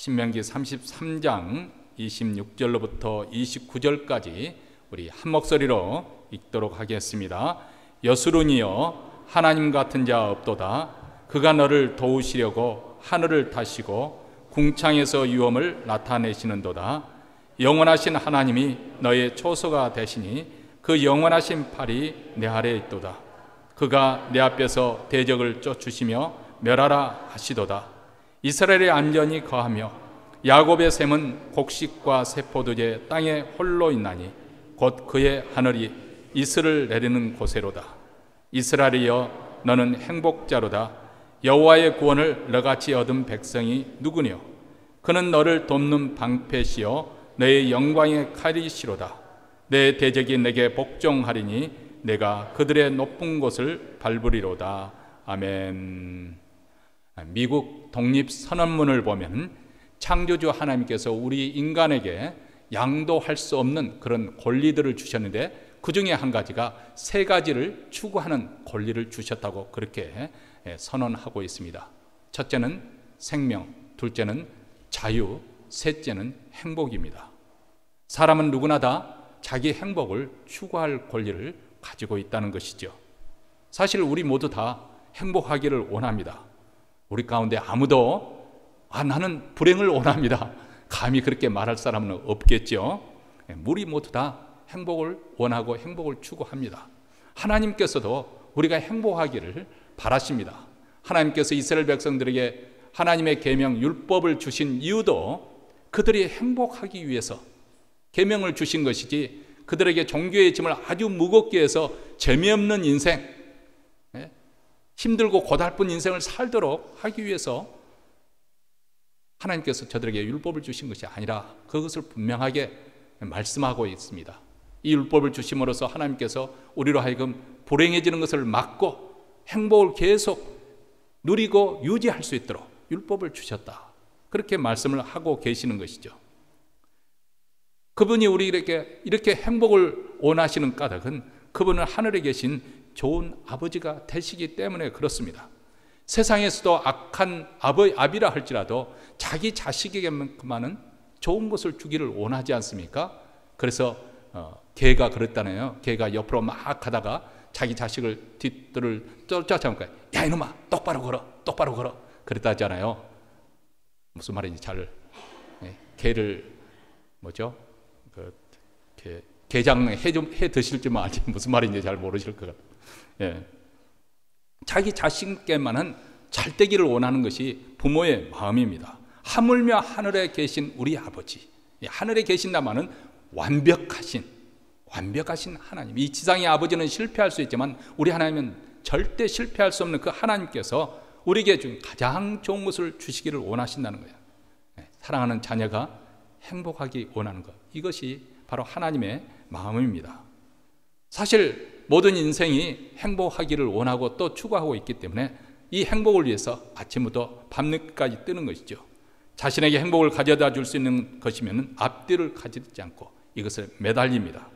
신명기 33장 26절로부터 29절까지 우리 한 목소리로 읽도록 하겠습니다. 여수론이여 하나님 같은 자 없도다. 그가 너를 도우시려고 하늘을 타시고 궁창에서 유엄을 나타내시는도다. 영원하신 하나님이 너의 초소가 되시니 그 영원하신 팔이 내 아래에 있도다. 그가 내 앞에서 대적을 쫓으시며 멸하라 하시도다. 이스라엘의 안전이 거하며 야곱의 샘은 곡식과 세포도제 땅에 홀로 있나니 곧 그의 하늘이 이슬을 내리는 곳에로다. 이스라엘이여 너는 행복자로다. 여호와의 구원을 너같이 얻은 백성이 누구뇨? 그는 너를 돕는 방패시요 너의 영광의 칼이시로다. 내 대적이 내게 복종하리니 내가 그들의 높은 곳을 밟으리로다. 아멘. 미국 독립선언문을 보면 창조주 하나님께서 우리 인간에게 양도할 수 없는 그런 권리들을 주셨는데 그 중에 한 가지가 세 가지를 추구하는 권리를 주셨다고 그렇게 선언하고 있습니다. 첫째는 생명, 둘째는 자유, 셋째는 행복입니다. 사람은 누구나 다 자기 행복을 추구할 권리를 가지고 있다는 것이죠. 사실 우리 모두 다 행복하기를 원합니다. 우리 가운데 아무도 나는 불행을 원합니다. 감히 그렇게 말할 사람은 없겠죠. 우리 모두 다 행복을 원하고 행복을 추구합니다. 하나님께서도 우리가 행복하기를 바라십니다. 하나님께서 이스라엘 백성들에게 하나님의 계명 율법을 주신 이유도 그들이 행복하기 위해서 계명을 주신 것이지 그들에게 종교의 짐을 아주 무겁게 해서 재미없는 인생, 힘들고 고달픈 인생을 살도록 하기 위해서 하나님께서 저들에게 율법을 주신 것이 아니라 그것을 분명하게 말씀하고 있습니다. 이 율법을 주심으로써 하나님께서 우리로 하여금 불행해지는 것을 막고 행복을 계속 누리고 유지할 수 있도록 율법을 주셨다. 그렇게 말씀을 하고 계시는 것이죠. 그분이 우리에게 이렇게 행복을 원하시는 까닭은 그분은 하늘에 계신 좋은 아버지가 되시기 때문에 그렇습니다. 세상에서도 악한 아비라 할지라도 자기 자식에게만은 좋은 것을 주기를 원하지 않습니까? 그래서 개가 그랬다네요. 개가 옆으로 막 가다가 자기 자식을 뒤뜰을 쫓아오니까 야 이놈아 똑바로 걸어 똑바로 걸어 그랬다 하잖아요. 무슨 말인지 잘 개를 뭐죠? 게장 해 드실지만 알지 무슨 말인지 잘 모르실 것 같아요. 예. 자기 자식께만은 잘 되기를 원하는 것이 부모의 마음입니다. 하물며 하늘에 계신 우리 아버지, 하늘에 계신다마는 완벽하신 하나님. 이 지상의 아버지는 실패할 수 있지만 우리 하나님은 절대 실패할 수 없는 그 하나님께서 우리에게 준 가장 좋은 것을 주시기를 원하신다는 거예요. 사랑하는 자녀가 행복하기 원하는 것, 이것이 바로 하나님의 마음입니다. 사실 모든 인생이 행복하기를 원하고 또 추구하고 있기 때문에 이 행복을 위해서 아침부터 밤늦게까지 뜨는 것이죠. 자신에게 행복을 가져다 줄 수 있는 것이면 앞뒤를 가지지 않고 이것을 매달립니다.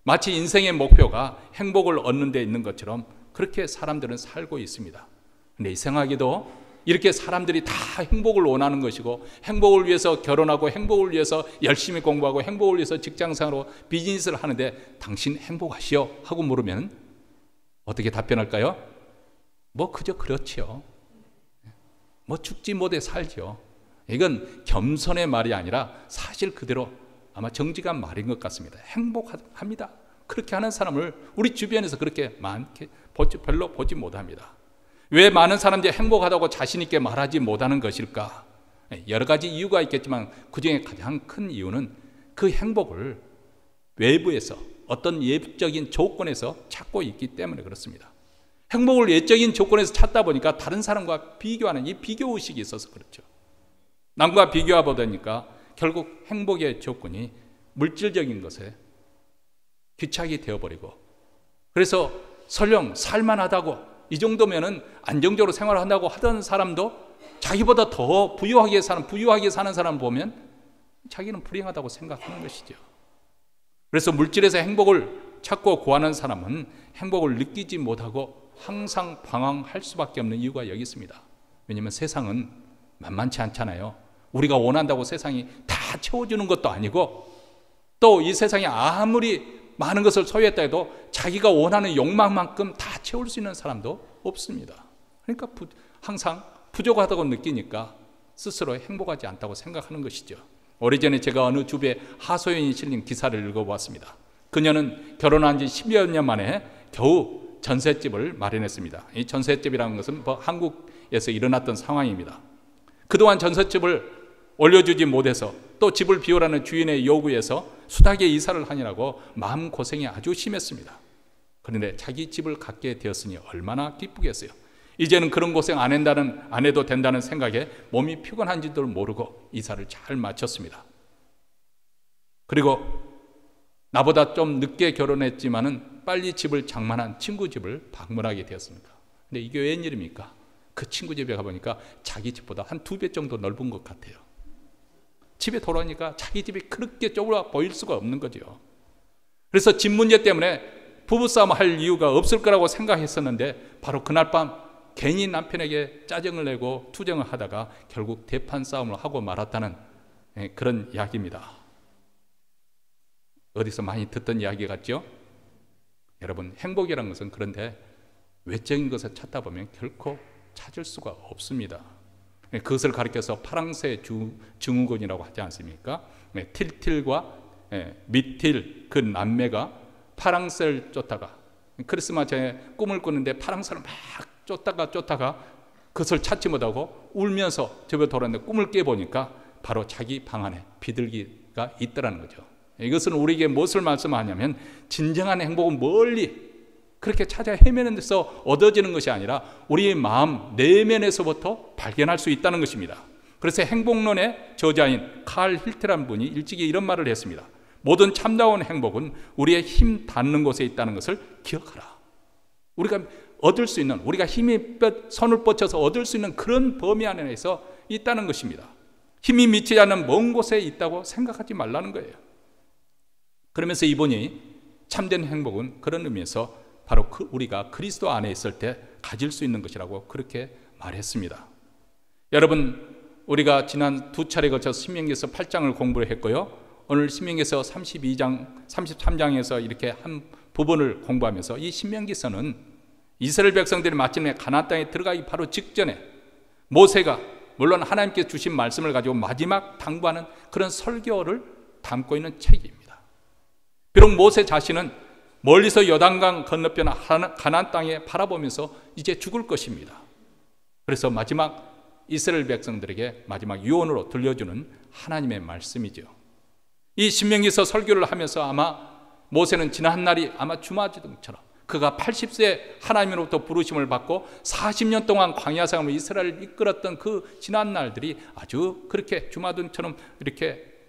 마치 인생의 목표가 행복을 얻는 데 있는 것처럼 그렇게 사람들은 살고 있습니다. 근데 이상하게도 이렇게 사람들이 다 행복을 원하는 것이고 행복을 위해서 결혼하고 행복을 위해서 열심히 공부하고 행복을 위해서 직장생활로 비즈니스를 하는데 당신 행복하시오? 하고 물으면 어떻게 답변할까요? 뭐 그저 그렇지요. 뭐 죽지 못해 살죠. 이건 겸손의 말이 아니라 사실 그대로 아마 정직한 말인 것 같습니다. 행복합니다. 그렇게 하는 사람을 우리 주변에서 그렇게 별로 보지 못합니다. 왜 많은 사람들이 행복하다고 자신 있게 말하지 못하는 것일까? 여러 가지 이유가 있겠지만 그중에 가장 큰 이유는 그 행복을 외부에서 어떤 예적인 조건에서 찾고 있기 때문에 그렇습니다. 행복을 예적인 조건에서 찾다 보니까 다른 사람과 비교하는 이 비교의식이 있어서 그렇죠. 남과 비교하다 보니까 결국 행복의 조건이 물질적인 것에 귀착이 되어버리고 그래서 설령 살만하다고 이 정도면은 안정적으로 생활한다고 하던 사람도 자기보다 더 부유하게 사는 사람 보면 자기는 불행하다고 생각하는 것이죠. 그래서 물질에서 행복을 찾고 구하는 사람은 행복을 느끼지 못하고 항상 방황할 수밖에 없는 이유가 여기 있습니다. 왜냐하면 세상은 만만치 않잖아요. 우리가 원한다고 세상이 다 채워주는 것도 아니고, 또 이 세상에 아무리 많은 것을 소유했다 해도 자기가 원하는 욕망만큼 다 채울 수 있는 사람도 없습니다. 그러니까 항상 부족하다고 느끼니까 스스로 행복하지 않다고 생각하는 것이죠. 오래전에 제가 어느 주부의 하소연이 실린 기사를 읽어보았습니다. 그녀는 결혼한 지 10여 년 만에 겨우 전셋집을 마련했습니다. 이 전셋집이라는 것은 한국에서 일어났던 상황입니다. 그동안 전셋집을 올려주지 못해서 또 집을 비우라는 주인의 요구에서 수탁에 이사를 하느라고 마음고생이 아주 심했습니다. 그런데 자기 집을 갖게 되었으니 얼마나 기쁘겠어요. 이제는 그런 고생 안 해도 된다는 생각에 몸이 피곤한지도 모르고 이사를 잘 마쳤습니다. 그리고 나보다 좀 늦게 결혼했지만은 빨리 집을 장만한 친구 집을 방문하게 되었습니다. 근데 이게 웬일입니까? 그 친구 집에 가보니까 자기 집보다 한 2배 정도 넓은 것 같아요. 집에 돌아오니까 자기 집이 그렇게 좁아 보일 수가 없는 거죠. 그래서 집 문제 때문에 부부싸움 할 이유가 없을 거라고 생각했었는데 바로 그날 밤 괜히 남편에게 짜증을 내고 투정을 하다가 결국 대판 싸움을 하고 말았다는 그런 이야기입니다. 어디서 많이 듣던 이야기 같죠? 여러분, 행복이라는 것은 그런데 외적인 것을 찾다 보면 결코 찾을 수가 없습니다. 그것을 가리켜서 파랑새 증후군이라고 하지 않습니까? 틸틸과 미틸 그 남매가 파랑새를 쫓다가 크리스마스에 꿈을 꾸는데 파랑새를 막 쫓다가 그것을 찾지 못하고 울면서 집에 돌아왔는데 꿈을 깨보니까 바로 자기 방 안에 비둘기가 있더라는 거죠. 이것은 우리에게 무엇을 말씀하냐면 진정한 행복은 멀리 그렇게 찾아 헤매는 데서 얻어지는 것이 아니라 우리의 마음 내면에서부터 발견할 수 있다는 것입니다. 그래서 행복론의 저자인 칼 힐트라는 분이 일찍이 이런 말을 했습니다. 모든 참다운 행복은 우리의 힘 닿는 곳에 있다는 것을 기억하라. 우리가 얻을 수 있는, 우리가 힘이 손을 뻗쳐서 얻을 수 있는 그런 범위 안에서 있다는 것입니다. 힘이 미치지 않는 먼 곳에 있다고 생각하지 말라는 거예요. 그러면서 이분이 참된 행복은 그런 의미에서 바로 우리가 그리스도 안에 있을 때 가질 수 있는 것이라고 그렇게 말했습니다. 여러분, 우리가 지난 2차례 거쳐서 신명기에서 8장을 공부를 했고요. 오늘 신명기에서 32장, 33장에서 이렇게 한 부분을 공부하면서 이 신명기서는 이스라엘 백성들이 마침내 가나안 땅에 들어가기 바로 직전에 모세가 물론 하나님께서 주신 말씀을 가지고 마지막 당부하는 그런 설교를 담고 있는 책입니다. 비록 모세 자신은 멀리서 요단강 건너편 가나안 땅에 바라보면서 이제 죽을 것입니다. 그래서 마지막 이스라엘 백성들에게 마지막 유언으로 들려주는 하나님의 말씀이죠. 이 신명기서 설교를 하면서 아마 모세는 지난 날이 아마 주마등처럼 그가 80세 하나님으로부터 부르심을 받고 40년 동안 광야 생활로 이스라엘을 이끌었던 그 지난 날들이 아주 그렇게 주마등처럼 이렇게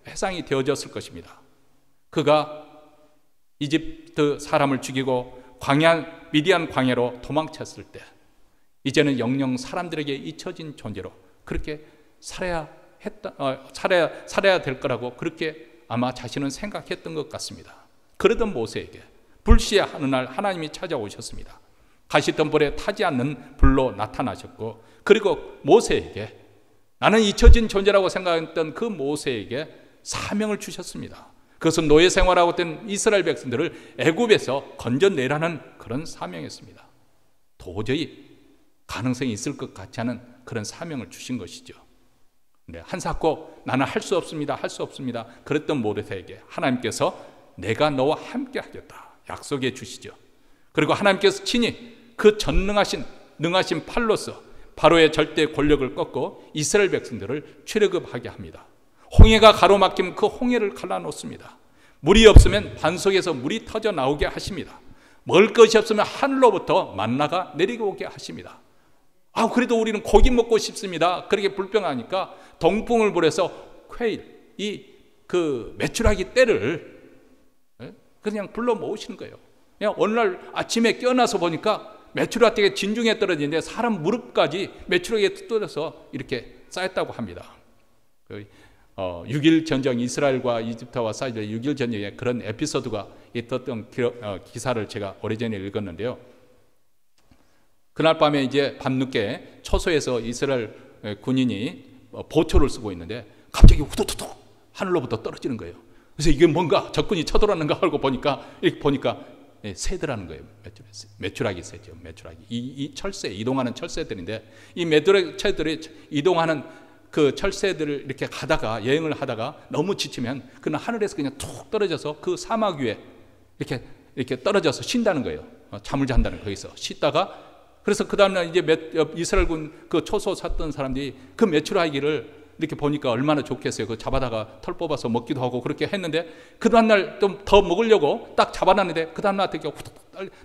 해상이 되어졌을 것입니다. 그가 이집트 사람을 죽이고 미디안 광야로 도망쳤을 때 이제는 영영 사람들에게 잊혀진 존재로 그렇게 살아야 될 거라고 그렇게 아마 자신은 생각했던 것 같습니다. 그러던 모세에게 불시에 어느 날 하나님이 찾아오셨습니다. 가시던 불에 타지 않는 불로 나타나셨고, 그리고 모세에게, 나는 잊혀진 존재라고 생각했던 그 모세에게 사명을 주셨습니다. 그것은 노예 생활하고 있던 이스라엘 백성들을 애굽에서 건져내라는 그런 사명이었습니다. 도저히 가능성이 있을 것 같지 않은 그런 사명을 주신 것이죠. 네, 한사코 나는 할 수 없습니다. 그랬던 모세에게 하나님께서 내가 너와 함께 하겠다 약속해 주시죠. 그리고 하나님께서 친히 그 능하신 팔로서 바로의 절대 권력을 꺾고 이스라엘 백성들을 출애굽하게 합니다. 홍해가 가로막히면 그 홍해를 갈라놓습니다. 물이 없으면 반석에서 물이 터져 나오게 하십니다. 먹을 것이 없으면 하늘로부터 만나가 내려오게 하십니다. 그래도 우리는 고기 먹고 싶습니다. 그렇게 불평하니까 동풍을 불어서 퀘일, 그 메추라기 떼를 그냥 불러 모으시는 거예요. 그냥 어느 날 아침에 깨어나서 보니까 메추라기 떼가 진중에 떨어지는데 사람 무릎까지 메추라기에 떨어져서 이렇게 쌓였다고 합니다. 6.1 전쟁, 이스라엘과 이집트와 사이의 6.1 전쟁에 그런 에피소드가 있었던 기사를 제가 오래전에 읽었는데요. 그날 밤에 이제 밤늦게 초소에서 이스라엘 군인이 보초를 쓰고 있는데 갑자기 후두두둑 하늘로부터 떨어지는 거예요. 그래서 이게 뭔가 적군이 쳐들어왔는가 하고 보니까 이렇게 보니까 새들하는 거예요. 메추라기 새죠. 메추라기. 이 철새, 이동하는 철새들인데 이 메추라기들이 이동하는 그 철새들을 이렇게 가다가 여행을 하다가 너무 지치면 그는 하늘에서 그냥 툭 떨어져서 그 사막 위에 이렇게 떨어져서 쉰다는 거예요. 잠을 잔다는 거예요. 거기서 쉬다가 그래서 그 다음날 이제 이스라엘군 그 초소 샀던 사람들이 그 메추라기를 이렇게 보니까 얼마나 좋겠어요. 그 잡아다가 털 뽑아서 먹기도 하고 그렇게 했는데 그 다음날 좀 더 먹으려고 딱 잡아놨는데 그 다음날 되게 후둑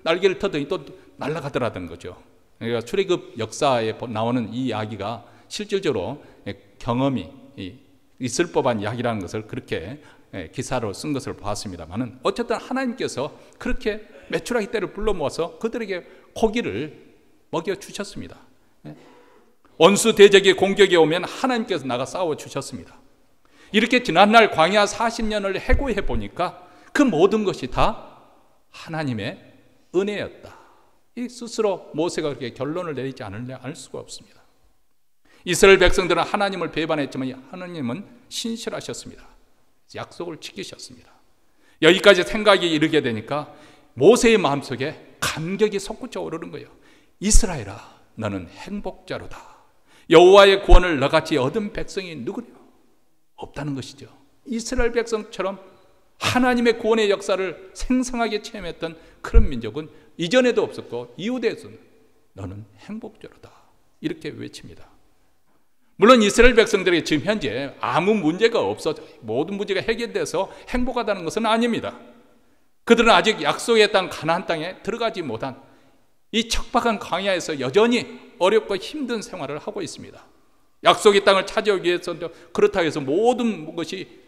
날개를 터더니 또 날아가더라는 거죠. 그러니까 출애굽 역사에 나오는 이 이야기가 실질적으로 경험이 있을 법한 이야기라는 것을 그렇게 기사로 쓴 것을 보았습니다만은 어쨌든 하나님께서 그렇게 메추라기 떼를 불러 모아서 그들에게 고기를 먹여 주셨습니다. 원수 대적의 공격이 오면 하나님께서 나가 싸워 주셨습니다. 이렇게 지난날 광야 40년을 해고해 보니까 그 모든 것이 다 하나님의 은혜였다. 이 스스로 모세가 그렇게 결론을 내리지 않을 수가 없습니다. 이스라엘 백성들은 하나님을 배반했지만 하나님은 신실하셨습니다. 약속을 지키셨습니다. 여기까지 생각이 이르게 되니까 모세의 마음속에 감격이 솟구쳐 오르는 거예요. 이스라엘아, 너는 행복자로다. 여호와의 구원을 너같이 얻은 백성이 누구냐? 없다는 것이죠. 이스라엘 백성처럼 하나님의 구원의 역사를 생생하게 체험했던 그런 민족은 이전에도 없었고 이후에서는 너는 행복자로다. 이렇게 외칩니다. 물론 이스라엘 백성들에게 지금 현재 아무 문제가 없어져 모든 문제가 해결돼서 행복하다는 것은 아닙니다. 그들은 아직 약속의 땅 가나안 땅에 들어가지 못한 이 척박한 광야에서 여전히 어렵고 힘든 생활을 하고 있습니다. 약속의 땅을 차지하기 위해서도 그렇다고 해서 모든 것이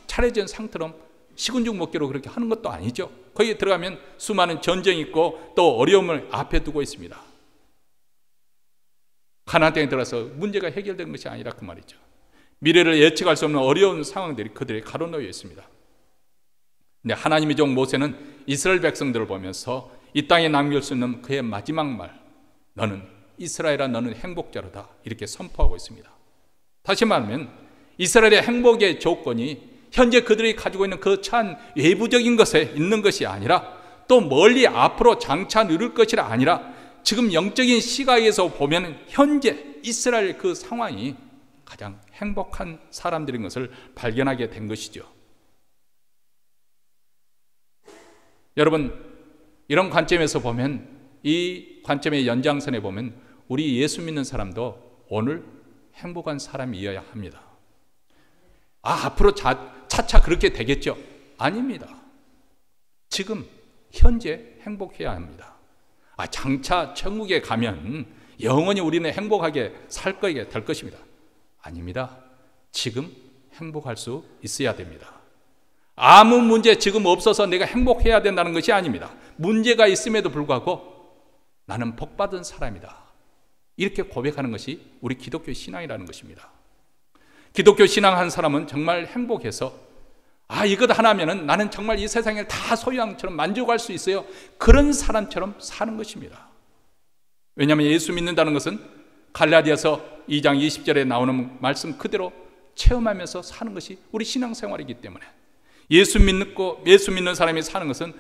차려진 상처럼 식은죽 먹기로 그렇게 하는 것도 아니죠. 거기에 들어가면 수많은 전쟁이 있고 또 어려움을 앞에 두고 있습니다. 가나안 땅에 들어가서 문제가 해결된 것이 아니라 그 말이죠. 미래를 예측할 수 없는 어려운 상황들이 그들에게 가로놓여 있습니다. 근데 하나님의 종 모세는 이스라엘 백성들을 보면서 이 땅에 남길 수 있는 그의 마지막 말, 너는 이스라엘아 너는 행복자로다, 이렇게 선포하고 있습니다. 다시 말하면 이스라엘의 행복의 조건이 현재 그들이 가지고 있는 그 찬 외부적인 것에 있는 것이 아니라 또 멀리 앞으로 장차 누릴 것이 아니라 지금 영적인 시각에서 보면 현재 이스라엘 그 상황이 가장 행복한 사람들인 것을 발견하게 된 것이죠. 여러분, 이런 관점에서 보면, 이 관점의 연장선에 보면 우리 예수 믿는 사람도 오늘 행복한 사람이어야 합니다. 앞으로 차차 그렇게 되겠죠? 아닙니다. 지금 현재 행복해야 합니다. 장차 천국에 가면 영원히 우리는 행복하게 살 거게 될 것입니다. 아닙니다. 지금 행복할 수 있어야 됩니다. 아무 문제 지금 없어서 내가 행복해야 된다는 것이 아닙니다. 문제가 있음에도 불구하고 나는 복받은 사람이다. 이렇게 고백하는 것이 우리 기독교 신앙이라는 것입니다. 기독교 신앙한 사람은 정말 행복해서 이것 하나면은 나는 정말 이 세상에 다 소유한 것처럼 만족할 수 있어요. 그런 사람처럼 사는 것입니다. 왜냐하면 예수 믿는다는 것은 갈라디아서 2장 20절에 나오는 말씀 그대로 체험하면서 사는 것이 우리 신앙생활이기 때문에 예수 믿는 사람이 사는 것은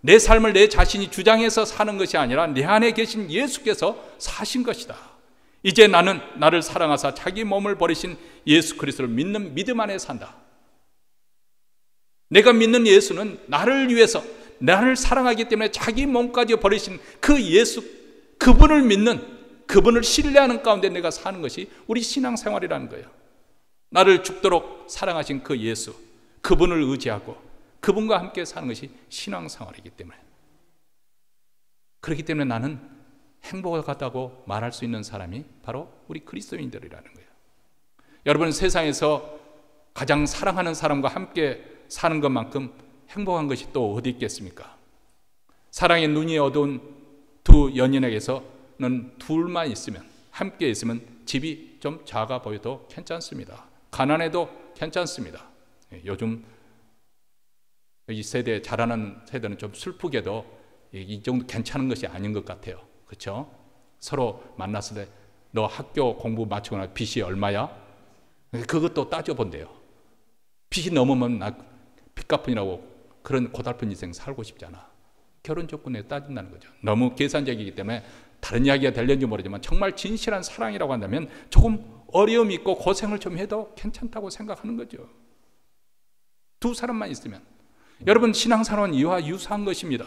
내 삶을 내 자신이 주장해서 사는 것이 아니라 내 안에 계신 예수께서 사신 것이다. 이제 나는 나를 사랑하사 자기 몸을 버리신 예수 그리스도를 믿는 믿음 안에 산다. 내가 믿는 예수는 나를 위해서 나를 사랑하기 때문에 자기 몸까지 버리신 그 예수, 그분을 믿는, 그분을 신뢰하는 가운데 내가 사는 것이 우리 신앙생활이라는 거예요. 나를 죽도록 사랑하신 그 예수, 그분을 의지하고 그분과 함께 사는 것이 신앙생활이기 때문에, 그렇기 때문에 나는 행복하다고 말할 수 있는 사람이 바로 우리 그리스도인들이라는 거예요. 여러분, 세상에서 가장 사랑하는 사람과 함께 사는 것만큼 행복한 것이 또 어디 있겠습니까? 사랑의 눈이 어두운 두 연인에게서는 둘만 있으면, 함께 있으면 집이 좀 작아 보여도 괜찮습니다. 가난해도 괜찮습니다. 요즘 이 세대, 자라는 세대는 좀 슬프게도 이 정도 괜찮은 것이 아닌 것 같아요. 그렇죠? 서로 만났을 때 너 학교 공부 마치거나 빚이 얼마야? 그것도 따져본대요. 빚이 넘으면 나 빚 갚으라고 그런 고달픈 인생 살고 싶지 않아. 결혼 조건에 따진다는 거죠. 너무 계산적이기 때문에 다른 이야기가 될는지 모르지만 정말 진실한 사랑이라고 한다면 조금 어려움이 있고 고생을 좀 해도 괜찮다고 생각하는 거죠. 두 사람만 있으면. 여러분, 신앙생활은 이와 유사한 것입니다.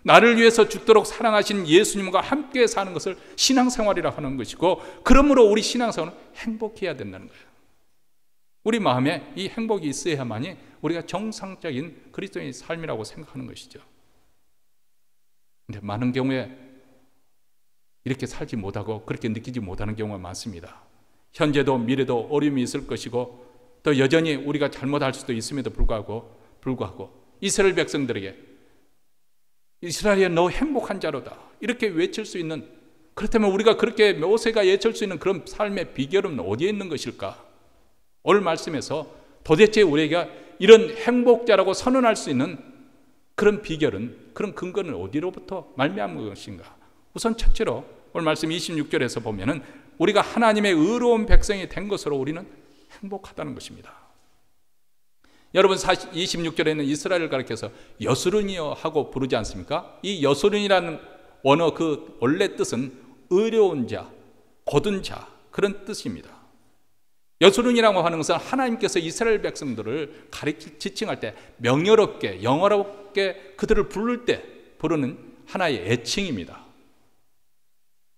나를 위해서 죽도록 사랑하신 예수님과 함께 사는 것을 신앙생활이라 하는 것이고, 그러므로 우리 신앙생활은 행복해야 된다는 거예요. 우리 마음에 이 행복이 있어야만이 우리가 정상적인 그리스도인의 삶이라고 생각하는 것이죠. 근데 많은 경우에 이렇게 살지 못하고 그렇게 느끼지 못하는 경우가 많습니다. 현재도 미래도 어려움이 있을 것이고, 또 여전히 우리가 잘못할 수도 있음에도 불구하고 이스라엘 백성들에게 이스라엘이여 너 행복한 자로다 이렇게 외칠 수 있는, 그렇다면 우리가 그렇게 모세가 외칠 수 있는 그런 삶의 비결은 어디에 있는 것일까? 오늘 말씀에서 도대체 우리가 이런 행복자라고 선언할 수 있는 그런 비결은, 그런 근거는 어디로부터 말미암은 것인가? 우선 첫째로 오늘 말씀 26절에서 보면은 우리가 하나님의 의로운 백성이 된 것으로 우리는 행복하다는 것입니다. 여러분, 26절에는 이스라엘을 가리켜서 여스룬이여 하고 부르지 않습니까? 이 여스룬이라는 원어 그 원래 뜻은 의로운 자, 곧은 자, 그런 뜻입니다. 여스룬이라고 하는 것은 하나님께서 이스라엘 백성들을 지칭할 때 명예롭게, 영화롭게 그들을 부를 때 부르는 하나의 애칭입니다.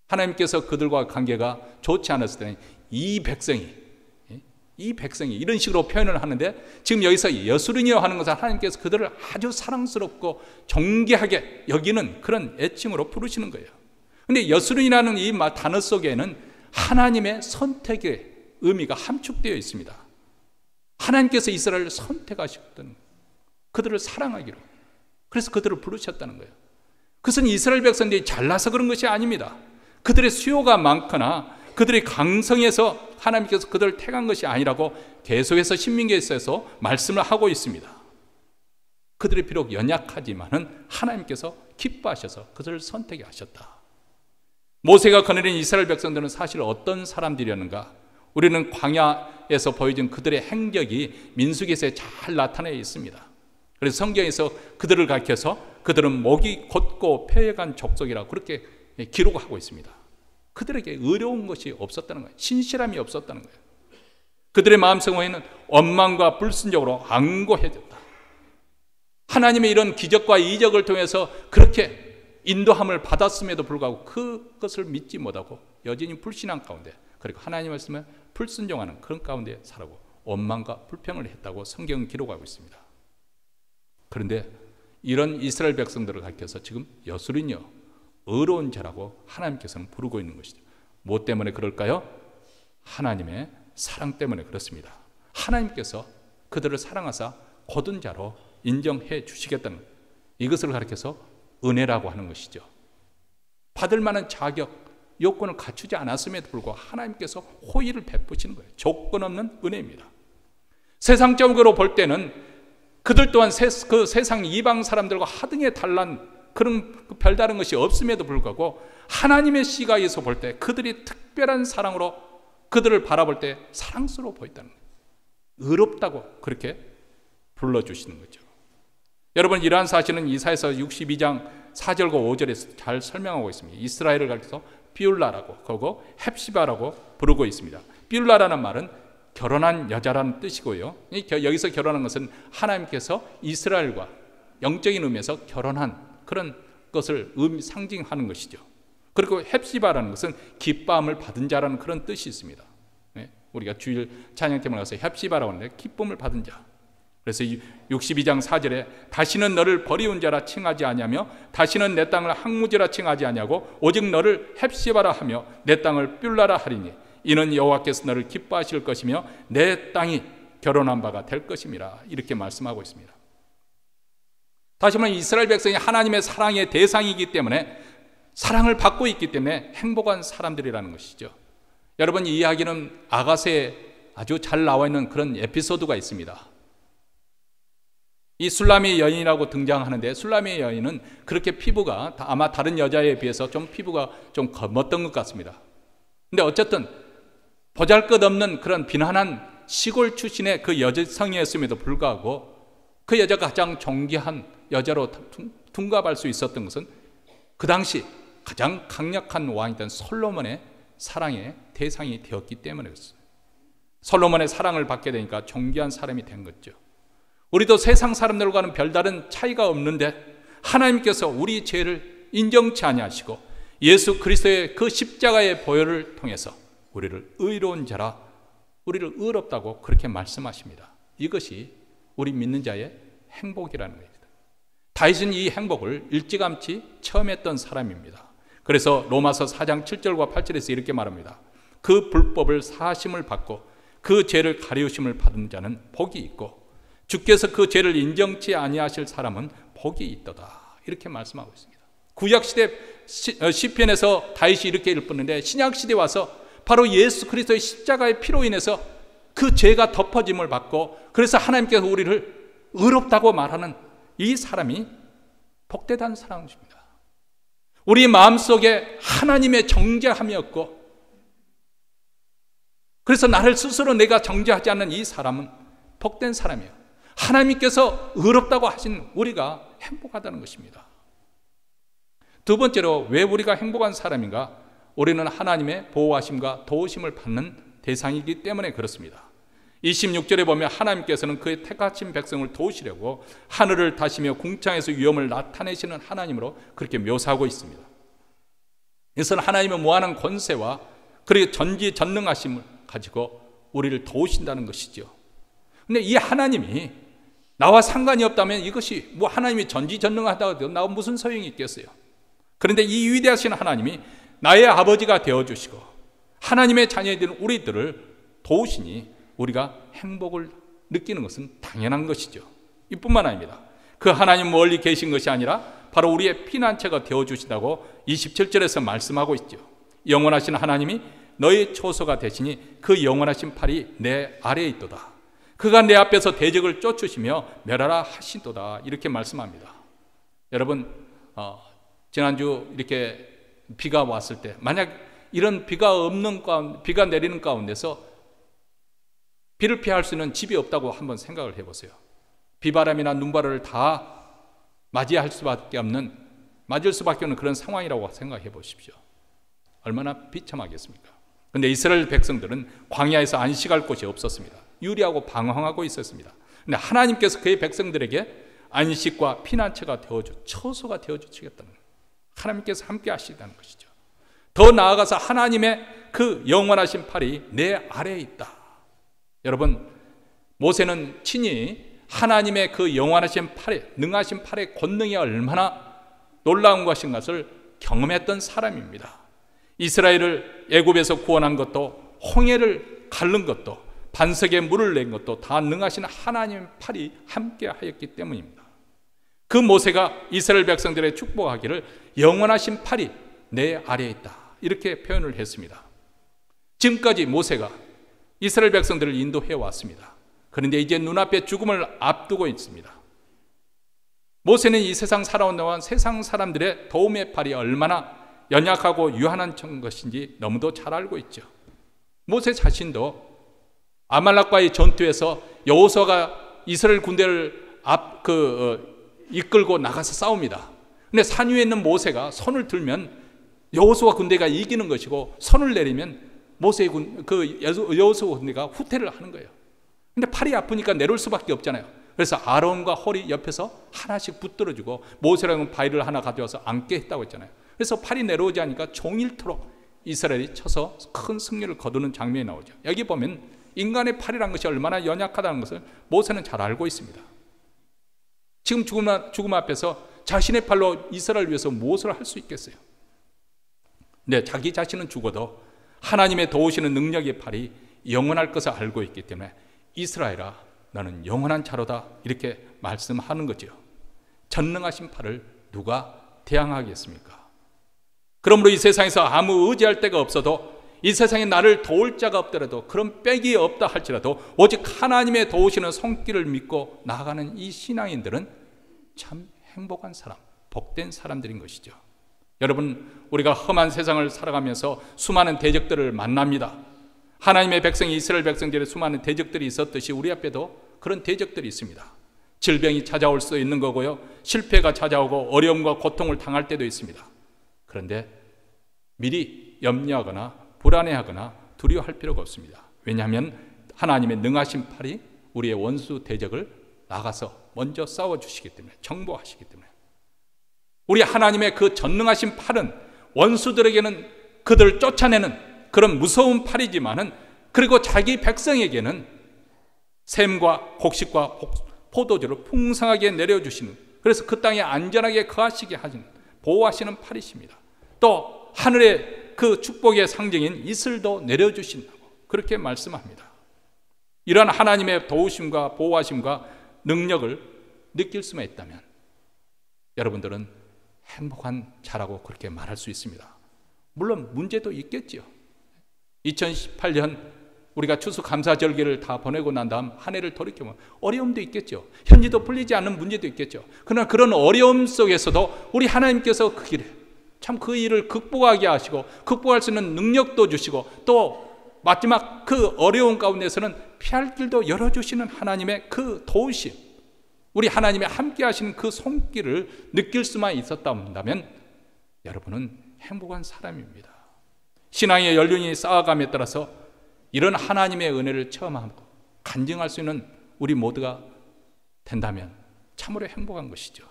하나님께서 그들과 관계가 좋지 않았을 때는 이 백성이 이런 식으로 표현을 하는데, 지금 여기서 여스룬이여 하는 것은 하나님께서 그들을 아주 사랑스럽고 존귀하게 여기는 그런 애칭으로 부르시는 거예요. 그런데 여스룬이라는 이 단어 속에는 하나님의 선택의 의미가 함축되어 있습니다. 하나님께서 이스라엘을 선택하셨던, 그들을 사랑하기로, 그래서 그들을 부르셨다는 거예요. 그것은 이스라엘 백성들이 잘나서 그런 것이 아닙니다. 그들의 수요가 많거나 그들이 강성해서 하나님께서 그들을 택한 것이 아니라고 계속해서 신명기에서 말씀을 하고 있습니다. 그들이 비록 연약하지만은 하나님께서 기뻐하셔서 그들을 선택하셨다. 모세가 거느린 이스라엘 백성들은 사실 어떤 사람들이었는가? 우리는 광야에서 보여준 그들의 행적이 민수기에서 잘 나타나 있습니다. 그래서 성경에서 그들을 가리켜서 그들은 목이 곧고 폐해간 족속이라고 그렇게 기록하고 있습니다. 그들에게 의로운 것이 없었다는 거예요. 신실함이 없었다는 거예요. 그들의 마음속에는 원망과 불순종으로 안고해졌다. 하나님의 이런 기적과 이적을 통해서 그렇게 인도함을 받았음에도 불구하고 그것을 믿지 못하고 여전히 불신앙 가운데, 그리고 하나님 말씀에 불순종하는 그런 가운데 살아고 원망과 불평을 했다고 성경은 기록하고 있습니다. 그런데 이런 이스라엘 백성들을 가리켜서 지금 여스룬이여 의로운 자라고 하나님께서는 부르고 있는 것이죠. 무엇 때문에 그럴까요? 하나님의 사랑 때문에 그렇습니다. 하나님께서 그들을 사랑하사 곧은 자로 인정해 주시겠다는, 이것을 가리켜서 은혜라고 하는 것이죠. 받을 만한 자격, 요건을 갖추지 않았음에도 불구하고 하나님께서 호의를 베푸시는 거예요. 조건 없는 은혜입니다. 세상적으로 볼 때는 그들 또한 그 세상 이방 사람들과 하등에 달란 그런 별다른 것이 없음에도 불구하고 하나님의 시각에서 볼 때 그들이 특별한 사랑으로 그들을 바라볼 때 사랑스러워 보였다는 거예요. 의롭다고 그렇게 불러주시는 거죠. 여러분, 이러한 사실은 이사야서 62장 4절과 5절에서 잘 설명하고 있습니다. 이스라엘을 가리켜서 비울라라고, 그리고 헵시바라고 부르고 있습니다. 비울라라는 말은 결혼한 여자라는 뜻이고요. 여기서 결혼한 것은 하나님께서 이스라엘과 영적인 의미에서 결혼한 그런 것을 상징하는 것이죠. 그리고 헵시바라는 것은 기뻐함을 받은 자라는 그런 뜻이 있습니다. 우리가 주일 찬양팀을 가서 헵시바라고 하는데 기쁨을 받은 자. 그래서 62장 4절에 다시는 너를 버리운 자라 칭하지 아니하며 다시는 내 땅을 항무지라 칭하지 아니하고 오직 너를 헵시바라 하며 내 땅을 뷸라라 하리니 이는 여호와께서 너를 기뻐하실 것이며 내 땅이 결혼한 바가 될 것임이라, 이렇게 말씀하고 있습니다. 다시 말하면 이스라엘 백성이 하나님의 사랑의 대상이기 때문에, 사랑을 받고 있기 때문에 행복한 사람들이라는 것이죠. 여러분, 이 이야기는 아가세에 아주 잘 나와 있는 그런 에피소드가 있습니다. 이 술라미 여인이라고 등장하는데, 술라미 여인은 그렇게 피부가 아마 다른 여자에 비해서 좀 피부가 좀 검었던 것 같습니다. 근데 어쨌든 보잘것없는 그런 비난한 시골 출신의 그 여성이었음에도 불구하고 그 여자가 가장 존귀한 여자로 둔갑할 수 있었던 것은 그 당시 가장 강력한 왕이던 솔로몬의 사랑의 대상이 되었기 때문이었어요. 솔로몬의 사랑을 받게 되니까 존귀한 사람이 된 거죠. 우리도 세상 사람들과는 별다른 차이가 없는데 하나님께서 우리 죄를 인정치 아니하시고 예수 그리스도의 그 십자가의 보혈을 통해서 우리를 의로운 자라, 우리를 의롭다고 그렇게 말씀하십니다. 이것이 우리 믿는 자의 행복이라는 겁니다. 다윗은 이 행복을 일찌감치 체험했던 사람입니다. 그래서 로마서 4장 7절과 8절에서 이렇게 말합니다. 그 불법을 사하심을 받고 그 죄를 가리우심을 받은 자는 복이 있고 주께서 그 죄를 인정치 아니하실 사람은 복이 있도다. 이렇게 말씀하고 있습니다. 구약시대 시편에서 다윗이 이렇게 읽었는데 신약시대에 와서 바로 예수 그리스도의 십자가의 피로 인해서 그 죄가 덮어짐을 받고 그래서 하나님께서 우리를 의롭다고 말하는 이 사람이 복되다는 사람입니다. 우리 마음속에 하나님의 정죄함이었고 그래서 나를 스스로 내가 정죄하지 않는 이 사람은 복된 사람이에요. 하나님께서 의롭다고 하신 우리가 행복하다는 것입니다. 두 번째로 왜 우리가 행복한 사람인가? 우리는 하나님의 보호하심과 도우심을 받는 대상이기 때문에 그렇습니다. 26절에 보면 하나님께서는 그의 택하신 백성을 도우시려고 하늘을 다시며 궁창에서 위엄을 나타내시는 하나님으로 그렇게 묘사하고 있습니다. 이것은 하나님의 무한한 권세와 그리고 전지전능하심을 가지고 우리를 도우신다는 것이죠. 근데 이 하나님이 나와 상관이 없다면 이것이 뭐 하나님이 전지전능하다고 나와 무슨 소용이 있겠어요? 그런데 이 위대하신 하나님이 나의 아버지가 되어주시고 하나님의 자녀들은 우리들을 도우시니 우리가 행복을 느끼는 것은 당연한 것이죠. 이뿐만 아닙니다. 그 하나님 멀리 계신 것이 아니라 바로 우리의 피난처가 되어주신다고 27절에서 말씀하고 있죠. 영원하신 하나님이 너의 초소가 되시니 그 영원하신 팔이 내 아래에 있도다. 그가 내 앞에서 대적을 쫓으시며 멸하라 하신도다. 이렇게 말씀합니다. 여러분 지난주 이렇게 비가 왔을 때 만약 이런 비가 내리는 가운데서 비를 피할 수 있는 집이 없다고 한번 생각을 해보세요. 비바람이나 눈바람을 다 맞을 수밖에 없는 그런 상황이라고 생각해 보십시오. 얼마나 비참하겠습니까? 그런데 이스라엘 백성들은 광야에서 안식할 곳이 없었습니다. 유리하고 방황하고 있었습니다. 그런데 하나님께서 그의 백성들에게 안식과 피난처가 처소가 되어주시겠다는 거예요. 하나님께서 함께 하시다는 것이죠. 더 나아가서 하나님의 그 영원하신 팔이 내 아래에 있다. 여러분, 모세는 친히 하나님의 그 영원하신 팔에, 능하신 팔의 권능이 얼마나 놀라운 것인 것을 경험했던 사람입니다. 이스라엘을 애굽에서 구원한 것도, 홍해를 가른 것도, 반석에 물을 낸 것도 다 능하신 하나님의 팔이 함께 하였기 때문입니다. 그 모세가 이스라엘 백성들의 축복하기를 영원하신 팔이 내 아래에 있다. 이렇게 표현을 했습니다. 지금까지 모세가 이스라엘 백성들을 인도해 왔습니다. 그런데 이제 눈앞에 죽음을 앞두고 있습니다. 모세는 이 세상 살아온 동안 세상 사람들의 도움의 팔이 얼마나 연약하고 유한한 것인지 너무도 잘 알고 있죠. 모세 자신도 아말렉과의 전투에서 여호수아가 이스라엘 군대를 이끌고 나가서 싸웁니다. 근데 산 위에 있는 모세가 손을 들면 여호수아 군대가 이기는 것이고 손을 내리면 여호수아 군대가 후퇴를 하는 거예요. 근데 팔이 아프니까 내려올 수밖에 없잖아요. 그래서 아론과 홀이 옆에서 하나씩 붙들어주고 모세라는 바위를 하나 가져와서 앉게 했다고 했잖아요. 그래서 팔이 내려오지 않으니까 종일토록 이스라엘이 쳐서 큰 승리를 거두는 장면이 나오죠. 여기 보면 인간의 팔이라는 것이 얼마나 연약하다는 것을 모세는 잘 알고 있습니다. 지금 죽음 앞에서 자신의 팔로 이스라엘을 위해서 무엇을 할 수 있겠어요? 네, 자기 자신은 죽어도 하나님의 도우시는 능력의 팔이 영원할 것을 알고 있기 때문에 이스라엘아 너는 영원한 자로다 이렇게 말씀하는 거죠. 전능하신 팔을 누가 대항하겠습니까? 그러므로 이 세상에서 아무 의지할 데가 없어도 이 세상에 나를 도울 자가 없더라도 그런 빽이 없다 할지라도 오직 하나님의 도우시는 손길을 믿고 나아가는 이 신앙인들은 참 행복한 사람, 복된 사람들인 것이죠. 여러분, 우리가 험한 세상을 살아가면서 수많은 대적들을 만납니다. 하나님의 백성 이스라엘 백성들의 수많은 대적들이 있었듯이 우리 앞에도 그런 대적들이 있습니다. 질병이 찾아올 수 있는 거고요, 실패가 찾아오고 어려움과 고통을 당할 때도 있습니다. 그런데 미리 염려하거나 불안해하거나 두려워할 필요가 없습니다. 왜냐하면 하나님의 능하신 팔이 우리의 원수 대적을 나가서 먼저 싸워주시기 때문에, 정보하시기 때문에. 우리 하나님의 그 전능하신 팔은 원수들에게는 그들을 쫓아내는 그런 무서운 팔이지만은, 그리고 자기 백성에게는 샘과 곡식과 포도주를 풍성하게 내려주시는, 그래서 그 땅에 안전하게 거하시게 하시는, 보호하시는 팔이십니다. 또 하늘의 그 축복의 상징인 이슬도 내려주신다고 그렇게 말씀합니다. 이러한 하나님의 도우심과 보호하심과 능력을 느낄 수만 있다면 여러분들은 행복한 자라고 그렇게 말할 수 있습니다. 물론 문제도 있겠죠. 2018년 우리가 추수감사절기를 다 보내고 난 다음 한 해를 돌이켜보면 어려움도 있겠죠. 현지도 풀리지 않는 문제도 있겠죠. 그러나 그런 어려움 속에서도 우리 하나님께서 그 길에 참 그 일을 극복하게 하시고 극복할 수 있는 능력도 주시고, 또 마지막 그 어려운 가운데서는 피할 길도 열어주시는 하나님의 그 도우심, 우리 하나님의 함께 하시는 그 손길을 느낄 수만 있었다면 여러분은 행복한 사람입니다. 신앙의 연륜이 쌓아감에 따라서 이런 하나님의 은혜를 체험하고 간증할 수 있는 우리 모두가 된다면 참으로 행복한 것이죠.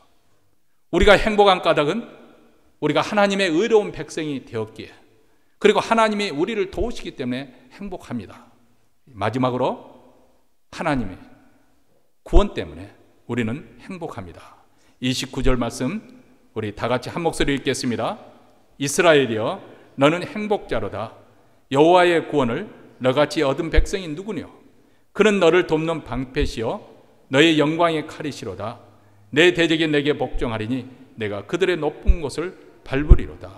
우리가 행복한 까닭은 우리가 하나님의 의로운 백성이 되었기에, 그리고 하나님이 우리를 도우시기 때문에 행복합니다. 마지막으로 하나님의 구원 때문에 우리는 행복합니다. 29절 말씀 우리 다 같이 한 목소리 읽겠습니다. 이스라엘이여, 너는 행복자로다. 여호와의 구원을 너같이 얻은 백성이 누구뇨? 그는 너를 돕는 방패시여 너의 영광의 칼이시로다. 내 대적이 내게 복종하리니 내가 그들의 높은 곳을 밟으리로다.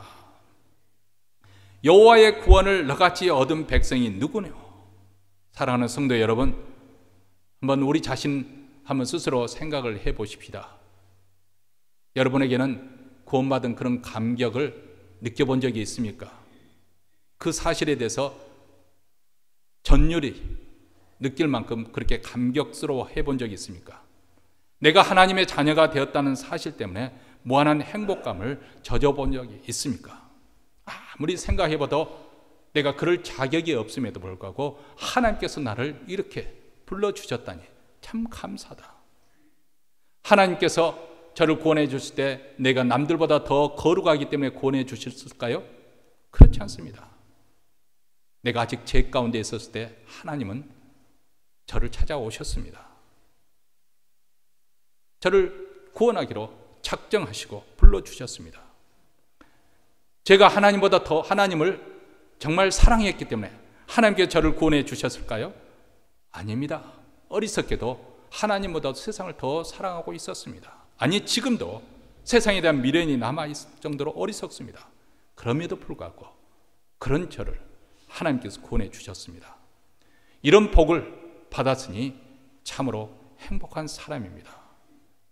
여호와의 구원을 너같이 얻은 백성이 누구뇨? 사랑하는 성도 여러분, 한번 우리 자신 한번 스스로 생각을 해보십시다. 여러분에게는 구원받은 그런 감격을 느껴본 적이 있습니까? 그 사실에 대해서 전율이 느낄 만큼 그렇게 감격스러워 해본 적이 있습니까? 내가 하나님의 자녀가 되었다는 사실 때문에 무한한 행복감을 젖어본 적이 있습니까? 아무리 생각해봐도 내가 그럴 자격이 없음에도 불구하고 하나님께서 나를 이렇게 불러주셨다니 참 감사하다. 하나님께서 저를 구원해 주실 때 내가 남들보다 더 거룩하기 때문에 구원해 주셨을까요? 그렇지 않습니다. 내가 아직 죄 가운데 있었을 때 하나님은 저를 찾아오셨습니다. 저를 구원하기로 작정하시고 불러주셨습니다. 제가 하나님보다 더 하나님을 정말 사랑했기 때문에 하나님께서 저를 구원해 주셨을까요? 아닙니다. 어리석게도 하나님보다 세상을 더 사랑하고 있었습니다. 아니, 지금도 세상에 대한 미련이 남아있을 정도로 어리석습니다. 그럼에도 불구하고 그런 저를 하나님께서 구원해 주셨습니다. 이런 복을 받았으니 참으로 행복한 사람입니다.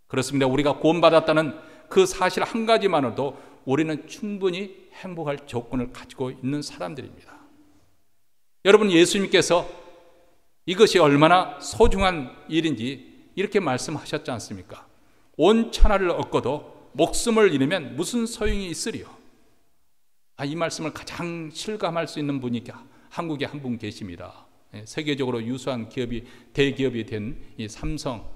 그렇습니다. 우리가 구원받았다는 그 사실 한 가지만으로도 우리는 충분히 행복할 조건을 가지고 있는 사람들입니다. 여러분, 예수님께서 이것이 얼마나 소중한 일인지 이렇게 말씀하셨지 않습니까? 온 천하를 얻고도 목숨을 잃으면 무슨 소용이 있으리요? 이 말씀을 가장 실감할 수 있는 분이 한국에 한 분 계십니다. 세계적으로 유수한 기업이, 대기업이 된 이 삼성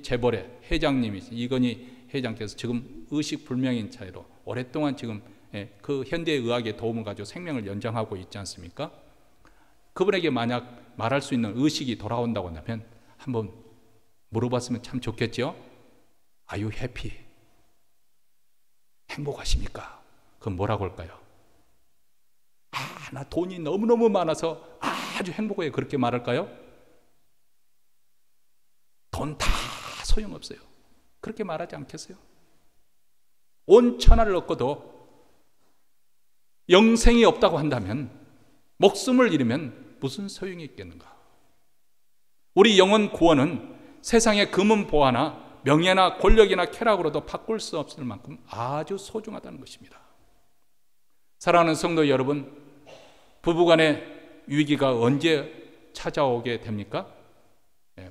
재벌의 회장님이, 이건희 회장께서 지금 의식불명인 차이로 오랫동안 지금 그 현대의학의 도움을 가지고 생명을 연장하고 있지 않습니까? 그분에게 만약 말할 수 있는 의식이 돌아온다고 한다면 한번 물어봤으면 참 좋겠죠? Are you happy? 행복하십니까? 그럼 뭐라고 할까요? 나 돈이 너무너무 많아서 아주 행복해요. 그렇게 말할까요? 돈 다 소용없어요. 그렇게 말하지 않겠어요? 온 천하를 얻고도 영생이 없다고 한다면, 목숨을 잃으면 무슨 소용이 있겠는가? 우리 영혼 구원은 세상의 금은 보화나 명예나 권력이나 쾌락으로도 바꿀 수 없을 만큼 아주 소중하다는 것입니다. 사랑하는 성도 여러분, 부부간의 위기가 언제 찾아오게 됩니까?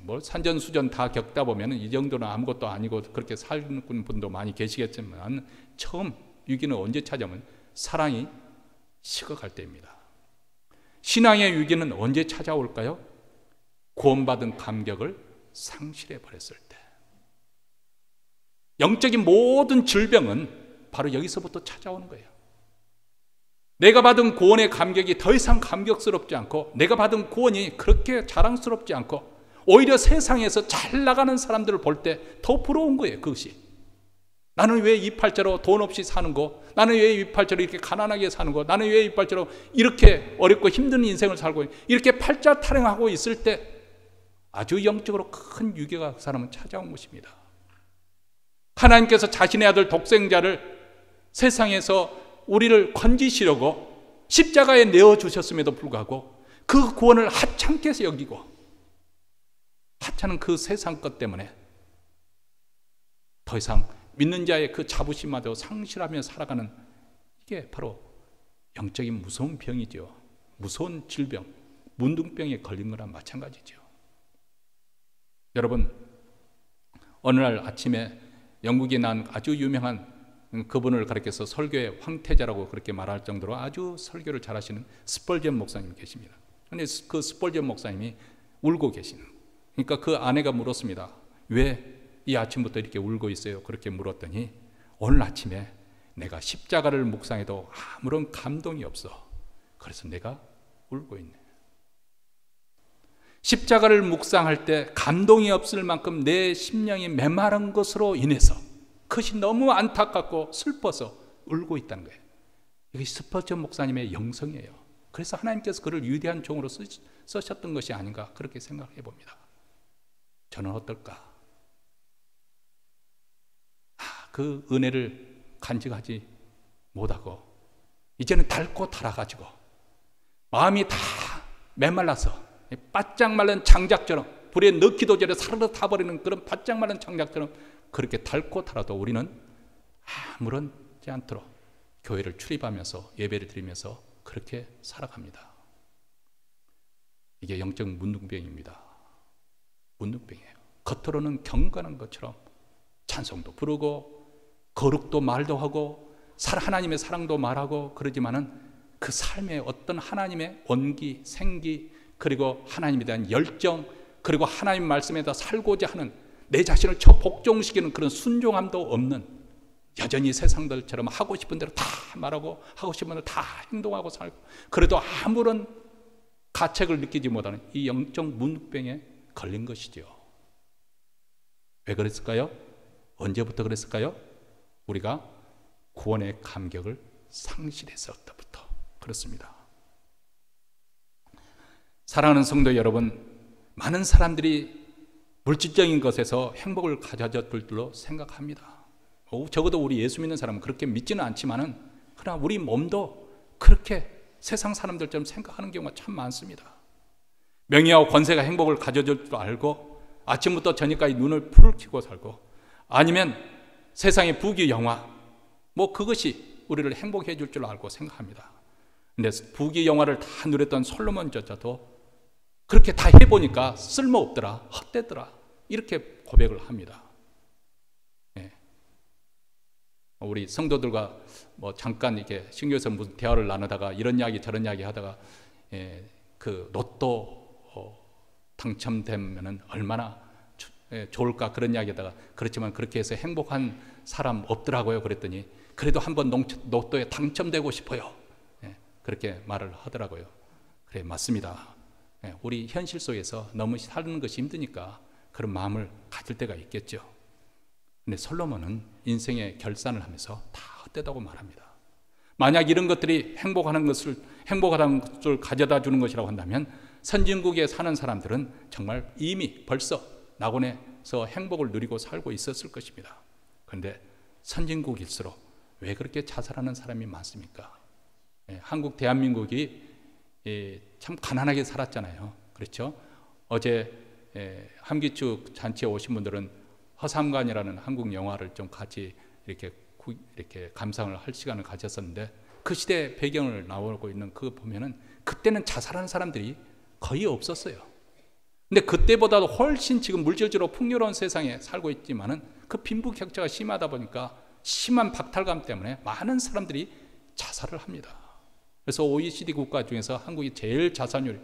뭐 산전수전 다 겪다 보면 이 정도는 아무것도 아니고 그렇게 사는 분도 많이 계시겠지만, 처음 위기는 언제 찾아오면 사랑이 식어갈 때입니다. 신앙의 위기는 언제 찾아올까요? 구원받은 감격을 상실해 버렸을 때. 영적인 모든 질병은 바로 여기서부터 찾아오는 거예요. 내가 받은 구원의 감격이 더 이상 감격스럽지 않고, 내가 받은 구원이 그렇게 자랑스럽지 않고, 오히려 세상에서 잘 나가는 사람들을 볼 때 더 부러운 거예요. 그것이. 나는 왜 이팔자로 돈 없이 사는 거? 나는 왜 이팔자로 이렇게 가난하게 사는 거? 나는 왜 이팔자로 이렇게 어렵고 힘든 인생을 살고 이렇게 팔자 타령하고 있을 때 아주 영적으로 큰 위기가 그 사람은 찾아온 것입니다. 하나님께서 자신의 아들 독생자를 세상에서 우리를 건지시려고 십자가에 내어주셨음에도 불구하고 그 구원을 하찮게 여기고, 하찮은 그 세상 것 때문에 더 이상 믿는 자의 그 자부심마저 상실하며 살아가는, 이게 바로 영적인 무서운 병이죠. 무서운 질병, 문둥병에 걸린 거랑 마찬가지죠. 여러분, 어느 날 아침에 영국에 난 아주 유명한 그분을 가리켜서 설교의 황태자라고 그렇게 말할 정도로 아주 설교를 잘하시는 스펄전 목사님이 계십니다. 그런데 그 스펄전 목사님이 울고 계시는, 그러니까 그 아내가 물었습니다. 왜 이 아침부터 이렇게 울고 있어요? 그렇게 물었더니, 오늘 아침에 내가 십자가를 묵상해도 아무런 감동이 없어. 그래서 내가 울고 있네. 십자가를 묵상할 때 감동이 없을 만큼 내 심령이 메마른 것으로 인해서 그것이 너무 안타깝고 슬퍼서 울고 있다는 거예요. 이게 스펄전 목사님의 영성이에요. 그래서 하나님께서 그를 위대한 종으로 쓰셨던 것이 아닌가, 그렇게 생각해 봅니다. 저는 어떨까? 그 은혜를 간직하지 못하고 이제는 닳고 닳아가지고 마음이 다 메말라서 바짝 말른 장작처럼, 불에 넣기도 전에 사르르 타버리는 그런 바짝 말른 장작처럼 그렇게 닳고 닳아도 우리는 아무렇지 않도록 교회를 출입하면서 예배를 드리면서 그렇게 살아갑니다. 이게 영적 문둥병입니다. 문둥병이에요. 겉으로는 경건한 것처럼 찬송도 부르고 거룩도 말도 하고 하나님의 사랑도 말하고 그러지만은 그 삶에 어떤 하나님의 온기, 생기, 그리고 하나님에 대한 열정, 그리고 하나님 말씀에다 살고자 하는, 내 자신을 복종시키는 그런 순종함도 없는, 여전히 세상들처럼 하고 싶은 대로 다 말하고 하고 싶은 대로 다 행동하고 살고, 그래도 아무런 가책을 느끼지 못하는 이 영적 문둥병에 걸린 것이죠. 왜 그랬을까요? 언제부터 그랬을까요? 우리가 구원의 감격을 상실했었다부터 그렇습니다. 사랑하는 성도 여러분, 많은 사람들이 물질적인 것에서 행복을 가져줄 줄로 생각합니다. 적어도 우리 예수 믿는 사람은 그렇게 믿지는 않지만은, 그러나 우리 몸도 그렇게 세상 사람들처럼 생각하는 경우가 참 많습니다. 명예와 권세가 행복을 가져줄 줄 알고 아침부터 저녁까지 눈을 풀 켜고 살고, 아니면 세상의 부귀 영화, 뭐 그것이 우리를 행복해 줄 줄 알고 생각합니다. 근데 부귀 영화를 다 누렸던 솔로몬조차도 그렇게 다 해보니까 쓸모없더라, 헛되더라, 이렇게 고백을 합니다. 예. 우리 성도들과 뭐 잠깐 이렇게 신교에서 무슨 대화를 나누다가 이런 이야기 저런 이야기 하다가, 그 로또 당첨되면은 얼마나 좋을까, 그런 이야기하다가, 그렇지만 그렇게 해서 행복한 사람 없더라고요. 그랬더니 그래도 한번 로또에 당첨되고 싶어요. 그렇게 말을 하더라고요. 그래, 맞습니다. 우리 현실 속에서 너무 사는 것이 힘드니까 그런 마음을 가질 때가 있겠죠. 근데 솔로몬은 인생의 결산을 하면서 다 헛되다고 말합니다. 만약 이런 것들이 행복하다는 것을 가져다 주는 것이라고 한다면 선진국에 사는 사람들은 정말 이미 벌써 낙원에서 행복을 누리고 살고 있었을 것입니다. 그런데 선진국일수록 왜 그렇게 자살하는 사람이 많습니까? 한국 대한민국이 참 가난하게 살았잖아요. 그렇죠? 어제 함기축 잔치에 오신 분들은 허삼관이라는 한국 영화를 좀 같이 이렇게 감상을 할 시간을 가졌었는데, 그 시대 배경을 나오고 있는 그 보면은 그때는 자살하는 사람들이 거의 없었어요. 근데 그때보다도 훨씬 지금 물질적으로 풍요로운 세상에 살고 있지만은 그 빈부격차가 심하다 보니까 심한 박탈감 때문에 많은 사람들이 자살을 합니다. 그래서 OECD 국가 중에서 한국이 제일 자살률이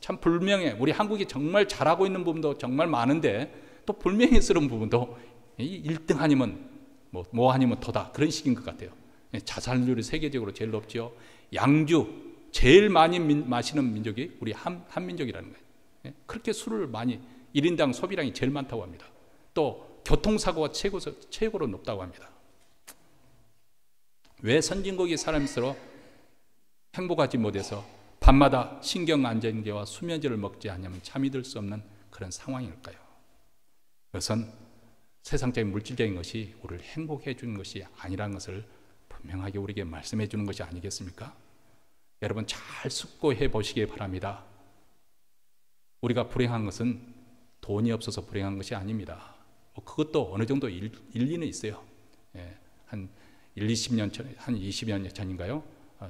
참 불명예. 우리 한국이 정말 잘하고 있는 부분도 정말 많은데 또 불명예스러운 부분도 1등 아니면 뭐 아니면 더다 그런 식인 것 같아요. 자살률이 세계적으로 제일 높죠. 양주 제일 많이 마시는 민족이 우리 한민족이라는 거예요. 그렇게 술을 많이 1인당 소비량이 제일 많다고 합니다. 또 교통사고가 최고로 높다고 합니다. 왜 선진국의 사람일수록 행복하지 못해서 밤마다 신경안정제와 수면제를 먹지 않으면 잠이 들 수 없는 그런 상황일까요? 그것은 세상적인 물질적인 것이 우리를 행복해 주는 것이 아니라는 것을 분명하게 우리에게 말씀해 주는 것이 아니겠습니까? 여러분 잘 숙고해 보시기 바랍니다. 우리가 불행한 것은 돈이 없어서 불행한 것이 아닙니다. 그것도 어느 정도 일리는 있어요. 한 20년 전, 한 20년 전인가요?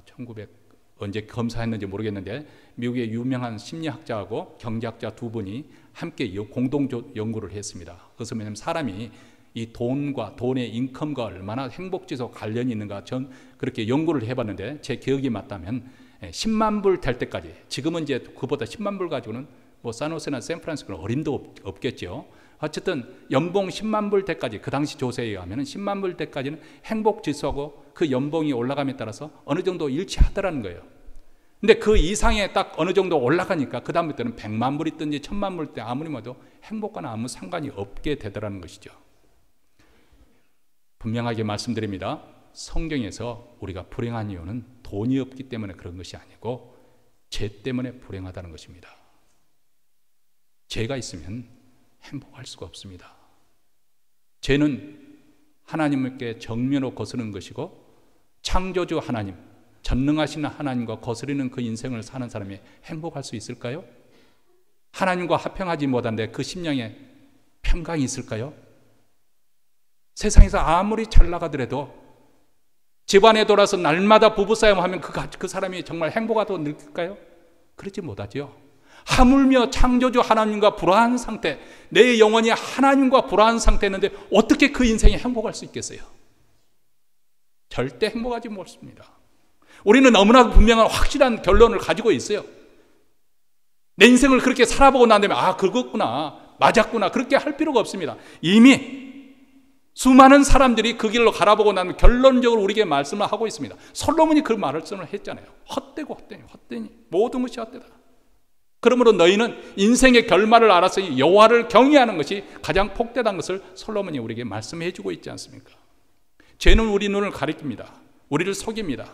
1900 언제 검사했는지 모르겠는데 미국의 유명한 심리학자하고 경제학자 두 분이 함께 공동 연구를 했습니다. 그것은 왜냐하면 사람이 이 돈과 돈의 인컴과 얼마나 행복지수와 관련이 있는가 전 그렇게 연구를 해봤는데 제 기억이 맞다면 10만 불 될 때까지 지금은 이제 그보다 10만 불 가지고는 뭐 산호세나 샌프란시스코는 어림도 없겠죠. 어쨌든 연봉 10만 불 때까지 그 당시 조사에 의하면 10만 불 때까지는 행복지수하고 그 연봉이 올라감에 따라서 어느 정도 일치하더라는 거예요. 근데 그 이상에 딱 어느 정도 올라가니까 그 다음부터는 100만 불 있든지 1000만 불 때 아무리 뭐도 행복과는 아무 상관이 없게 되더라는 것이죠. 분명하게 말씀드립니다. 성경에서 우리가 불행한 이유는 돈이 없기 때문에 그런 것이 아니고 죄 때문에 불행하다는 것입니다. 죄가 있으면 행복할 수가 없습니다. 죄는 하나님께 정면으로 거스르는 것이고 창조주 하나님, 전능하신 하나님과 거스르는 그 인생을 사는 사람이 행복할 수 있을까요? 하나님과 화평하지 못한데 그 심령에 평강이 있을까요? 세상에서 아무리 잘 나가더라도 집안에 돌아서 날마다 부부싸움 하면 그 사람이 정말 행복하다고 느낄까요? 그렇지 못하죠. 하물며 창조주 하나님과 불화한 상태, 내 영혼이 하나님과 불화한 상태였는데 어떻게 그 인생이 행복할 수 있겠어요? 절대 행복하지 못합니다. 우리는 너무나 분명한 확실한 결론을 가지고 있어요. 내 인생을 그렇게 살아보고 난 다음에 그렇구나, 맞았구나 그렇게 할 필요가 없습니다. 이미 수많은 사람들이 그 길로 갈아보고 나면 결론적으로 우리에게 말씀을 하고 있습니다. 솔로몬이 그 말씀을 했잖아요. 헛되고 헛되니 모든 것이 헛되다. 그러므로 너희는 인생의 결말을 알아서 여호와를 경외하는 것이 가장 복되다는 것을 솔로몬이 우리에게 말씀해 주고 있지 않습니까? 죄는 우리 눈을 가리킵니다. 우리를 속입니다.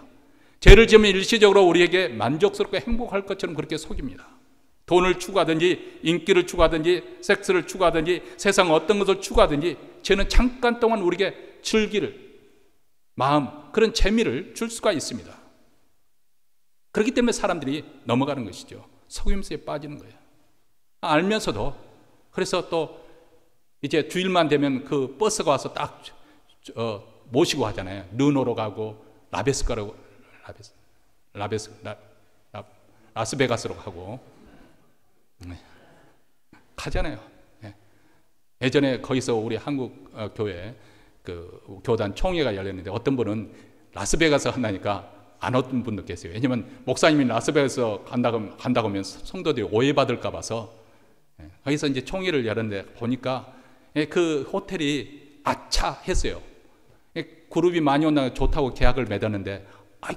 죄를 지으면 일시적으로 우리에게 만족스럽고 행복할 것처럼 그렇게 속입니다. 돈을 추구하든지 인기를 추구하든지 섹스를 추구하든지 세상 어떤 것을 추구하든지 죄는 잠깐 동안 우리에게 즐기를 마음 그런 재미를 줄 수가 있습니다. 그렇기 때문에 사람들이 넘어가는 것이죠. 속임수에 빠지는 거예요. 알면서도 그래서 또 이제 주일만 되면 그 버스가 와서 딱 모시고 하잖아요. 르노로 가고 라스베가스로 가고 가잖아요. 예전에 거기서 우리 한국 교회 그 교단 총회가 열렸는데 어떤 분은 라스베가스 한다니까 안 오던 분도 계세요. 왜냐면 목사님이 라스베가스 간다고 하면 성도들이 오해받을까 봐서 거기서 이제 총회를 열었는데 보니까 그 호텔이 아차 했어요. 그룹이 많이 온다고 좋다고 계약을 맺었는데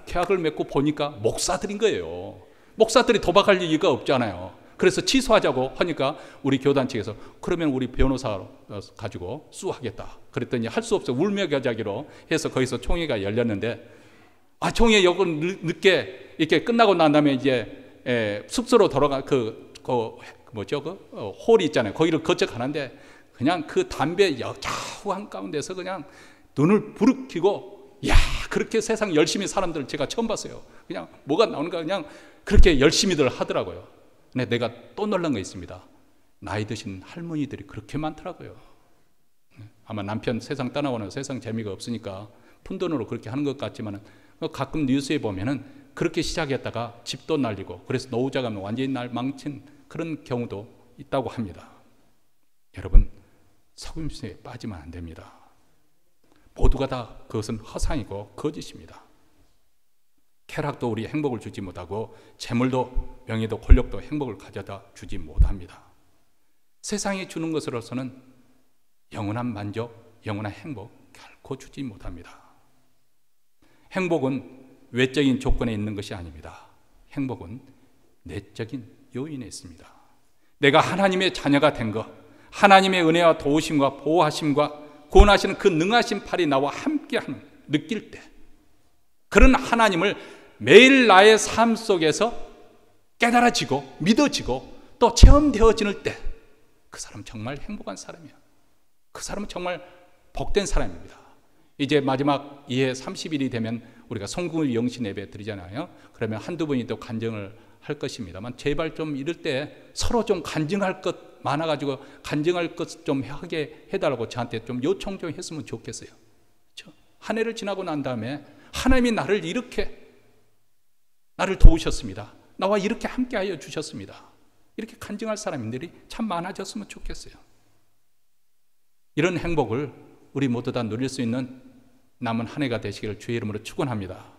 계약을 맺고 보니까 목사들인 거예요. 목사들이 도박할 이유가 없잖아요. 그래서 취소하자고 하니까 우리 교단 측에서 그러면 우리 변호사 가지고 수하겠다. 그랬더니 할 수 없어 울며 겨자기로 해서 거기서 총회가 열렸는데 총회 여고 늦게 이렇게 끝나고 난 다음에 이제 숙소로 돌아가 홀이 있잖아요. 거기를 거쳐가는데 그냥 그 담배 여자후 한가운데서 그냥 눈을 부릅뜨고 그렇게 세상 열심히 사람들 제가 처음 봤어요. 그냥 뭐가 나오는가 그냥 그렇게 열심히들 하더라고요. 근데 내가 또 놀란 거 있습니다. 나이 드신 할머니들이 그렇게 많더라고요. 아마 남편 세상 떠나오는 세상 재미가 없으니까 푼돈으로 그렇게 하는 것 같지만 가끔 뉴스에 보면은 그렇게 시작했다가 집도 날리고 그래서 노후자가 완전히 날 망친 그런 경우도 있다고 합니다. 여러분, 속임수에 빠지면 안 됩니다. 모두가 다 그것은 허상이고 거짓입니다. 쾌락도 우리 행복을 주지 못하고 재물도 명예도 권력도 행복을 가져다 주지 못합니다. 세상이 주는 것으로서는 영원한 만족, 영원한 행복 결코 주지 못합니다. 행복은 외적인 조건에 있는 것이 아닙니다. 행복은 내적인 요인에 있습니다. 내가 하나님의 자녀가 된 것, 하나님의 은혜와 도우심과 보호하심과 구원하시는 그 능하신 팔이 나와 함께하는 느낄 때, 그런 하나님을 매일 나의 삶 속에서 깨달아지고 믿어지고 또 체험되어지는 때, 그 사람은 정말 행복한 사람이야. 그 사람은 정말 복된 사람입니다. 이제 마지막 이해 30일이 되면 우리가 성금을 영신 예배 드리잖아요. 그러면 한두 분이 또 간증을 할 것입니다만, 제발 좀 이럴 때 서로 좀 간증할 것 많아가지고 간증할 것 좀 하게 해달라고 저한테 좀 요청 좀 했으면 좋겠어요. 그렇죠? 한 해를 지나고 난 다음에 하나님이 나를 이렇게 나를 도우셨습니다. 나와 이렇게 함께하여 주셨습니다. 이렇게 간증할 사람들이 참 많아졌으면 좋겠어요. 이런 행복을 우리 모두 다 누릴 수 있는 남은 한 해가 되시기를 주의 이름으로 축원합니다.